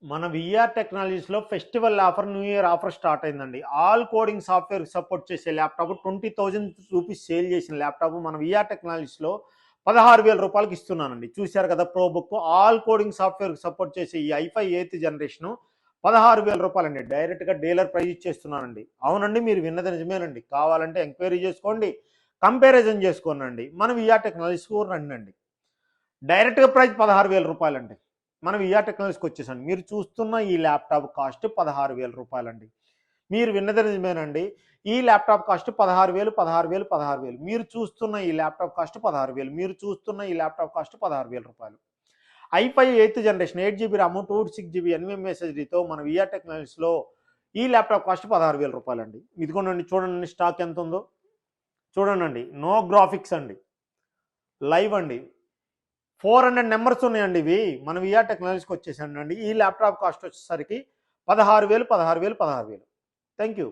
మన విఆర్ టెక్నాలజీస్లో festival offer, new year offer start అయిందండి. ఆల్ కోడింగ్ సాఫ్ట్వేర్ సపోర్ట్ చేసే ల్యాప్టాప్ 20,000 రూపీస్ సేల్ చేసిన ల్యాప్టాప్ మన విఆర్ టెక్నాలజీస్లో 16,000 రూపాయలకి ఇస్తున్నానండి. చూశారు కదా pro book. All coding software support చేసే ఈ ఐఫై 8th జనరేషను 16,000 రూపాయలండి. డైరెక్ట్గా డీలర్ ప్రైజ్ ఇచ్చేస్తున్నానండి. అవునండి, మీరు విన్నది నిజమేనండి. కావాలంటే ఎంక్వైరీ చేసుకోండి, కంపారిజన్ చేసుకోనండి. మన విఆర్ టెక్నాలజీస్కు రండి. డైరెక్ట్గా ప్రైస్ 16,000 రూపాయలండి. మనం విఆర్ టెక్నాలజీకి వచ్చేసండి. మీరు చూస్తున్న ఈ ల్యాప్టాప్ కాస్ట్ 16,000 రూపాయలండి. మీరు విన్నది నిజమేనండి. ఈ ల్యాప్టాప్ కాస్ట్ 16,000, 16,000, 16,000. మీరు చూస్తున్న ఈ ల్యాప్టాప్ కాస్ట్ 16,000. మీరు చూస్తున్న ఈ ల్యాప్టాప్ కాస్ట్ 16,000 రూపాయలు. ఐఫై 8th generation 8 GB RAM 256 GB NVMe SSDతో మన విఆర్ టెక్నాలజీస్లో ఈ ల్యాప్టాప్ కాస్ట్ 16,000 రూపాయలండి. ఇదిగోనండి, చూడండి స్టాక్ ఎంత ఉందో చూడండి. నో గ్రాఫిక్స్ అండి, లైవ్ అండి. 400 నెంబర్స్ ఉన్నాయండి. ఇవి మన విఆర్ టెక్నాలజీకి వచ్చేసానండి. ఈ ల్యాప్టాప్ కాస్ట్ వచ్చేసరికి 16,000, 16,000, 16,000. Thank you.